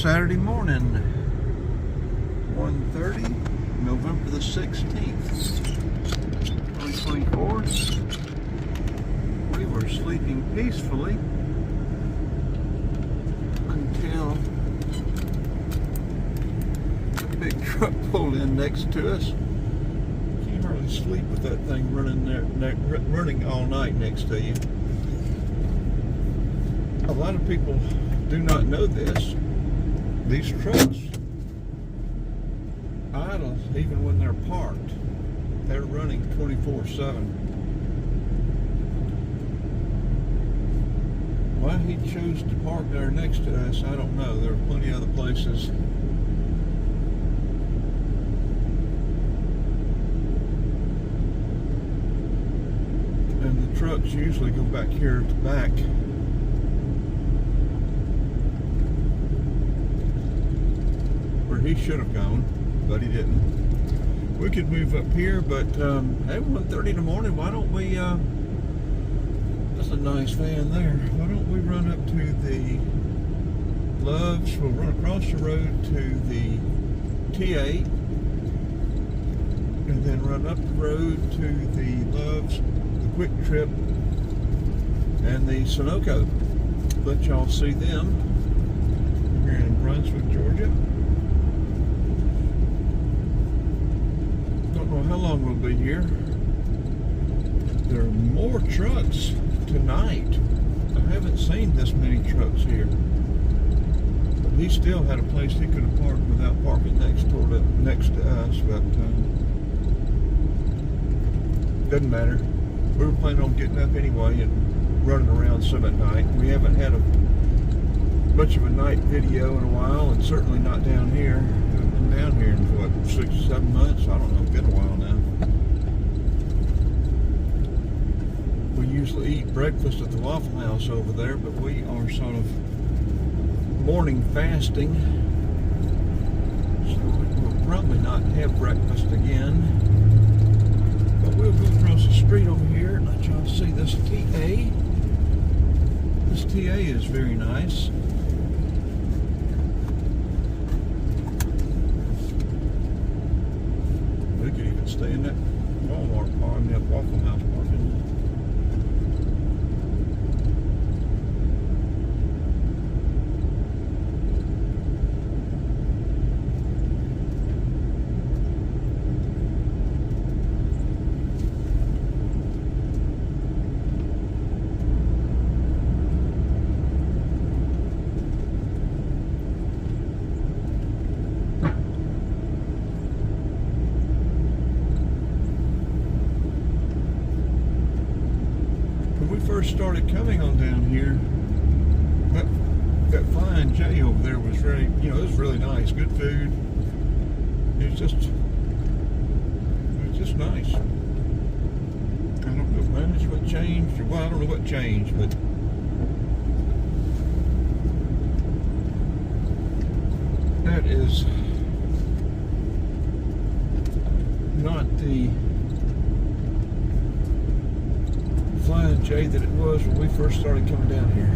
Saturday morning, 1:30, November the 16th, 2024. We were sleeping peacefully until a big truck pulled in next to us. You can't hardly sleep with that thing running all night next to you. A lot of people do not know this. These trucks idle even when they're parked. They're running 24/7. Why he chose to park there next to us, I don't know. There are plenty of other places. And the trucks usually go back here at the back. He should have gone, but he didn't. We could move up here, but hey, 1:30 in the morning, why don't we, that's a nice van there. Why don't we run up to the Loves, we'll run across the road to the T8, and then run up the road to the Loves, the Quick Trip, and the Sunoco. Let y'all see them here in Brunswick, Georgia. How long we'll be here. There are more trucks tonight. I haven't seen this many trucks here. But he still had a place he could have parked without parking next to us, but doesn't matter. We were planning on getting up anyway and running around some at night. We haven't had much of a night video in a while, and certainly not down here. Down here in what, 6 or 7 months? I don't know, it's been a while now. We usually eat breakfast at the Waffle House over there, but we are sort of morning fasting, so we'll probably not have breakfast again. But we'll go across the street over here and let y'all see this TA. This TA is very nice. Stay in that Walmart parking, that Waffle House parking. First started coming on down here, that Flying J over there was very, it was really nice, good food. It was just nice. I don't know if management changed, or well, I don't know what changed, but that is not the Flying J that it was when we first started coming down here.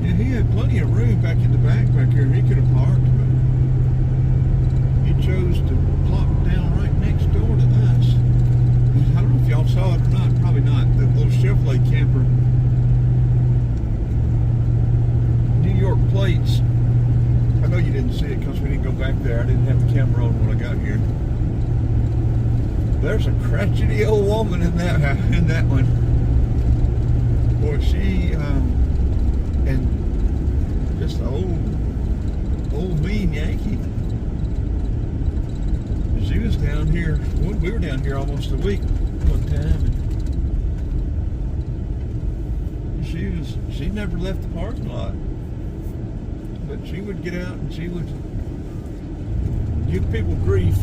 Yeah, he had plenty of room back in the back here. He could have parked, but chose to plop down right next door to us. I don't know if y'all saw it or not, probably not. The little Chevrolet camper, New York plates. I know you didn't see it because we didn't go back there. I didn't have the camera on when I got here. There's a crotchety old woman in that one. Boy, she and just an old mean Yankee. She was down here, we were down here almost a week one time, and she never left the parking lot. But she would get out and she would give people grief.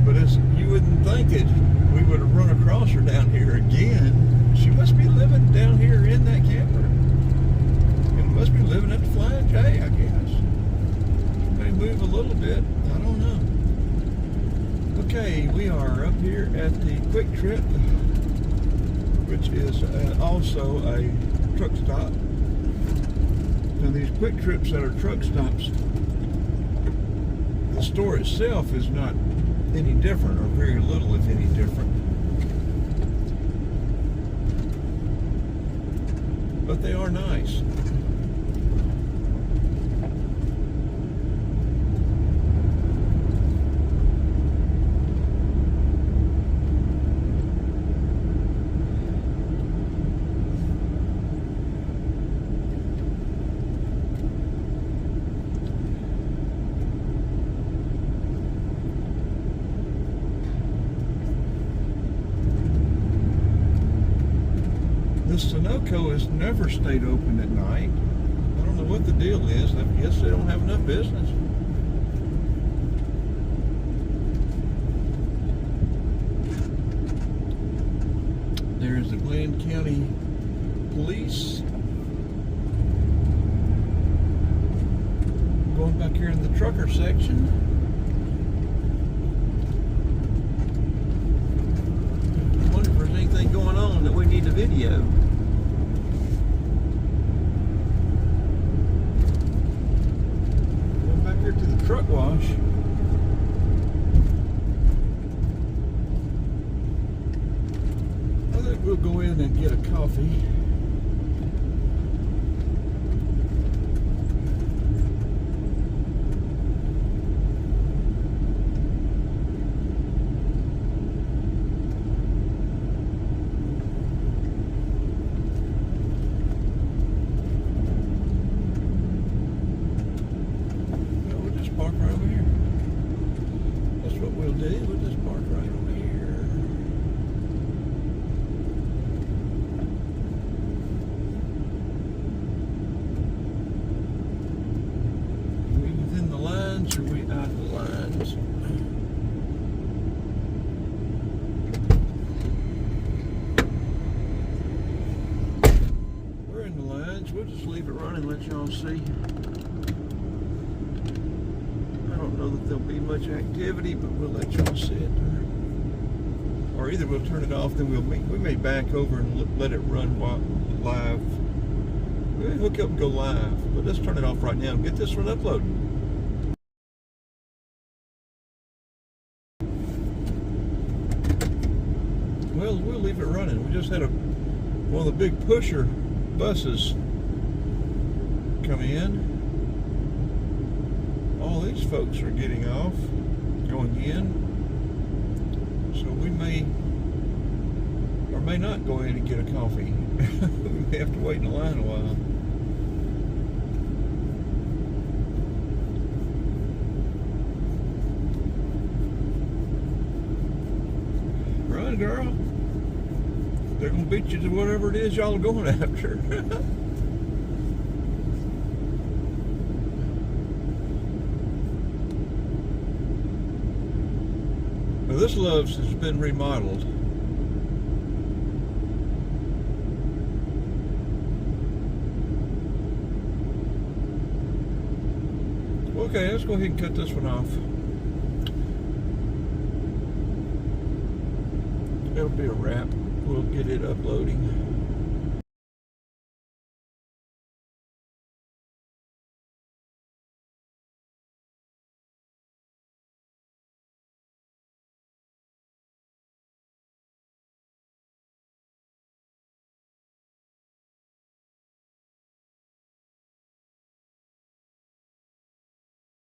But you wouldn't think it. we would have run across her down here again. She must be living down here in that camper. And must be living at the Flying J, I guess. She may move a little bit. I don't know. Okay, we are up here at the Quick Trip, which is also a truck stop. Now these Quick Trips that are truck stops, the store itself is not any different, or very little if any different. But they are nice. Sunoco has never stayed open at night. I don't know what the deal is. I guess they don't have enough business. There's the Glenn County Police. Going back here in the trucker section. I wonder if there's anything going on that we need to video. To the truck wash. I think we'll go in and get a coffee. Park right over here. That's what we'll do. We'll just park right over here. Are we within the lines or are we out of the lines? We're in the lines. We'll just leave it running and let y'all see. I don't know that there'll be much activity, but we'll let y'all see it. Or either we'll turn it off, then we may back over and let it run live. We'll hook up and go live, but let's turn it off right now and get this one uploaded. Well, we'll leave it running. We just had one of the big pusher buses come in. All these folks are getting off, going in, so we may or may not go in and get a coffee. We may have to wait in the line a while. Run, girl. They're gonna beat you to whatever it is y'all are going after. This Love's has been remodeled. Okay, let's go ahead and cut this one off. It'll be a wrap. We'll get it uploading.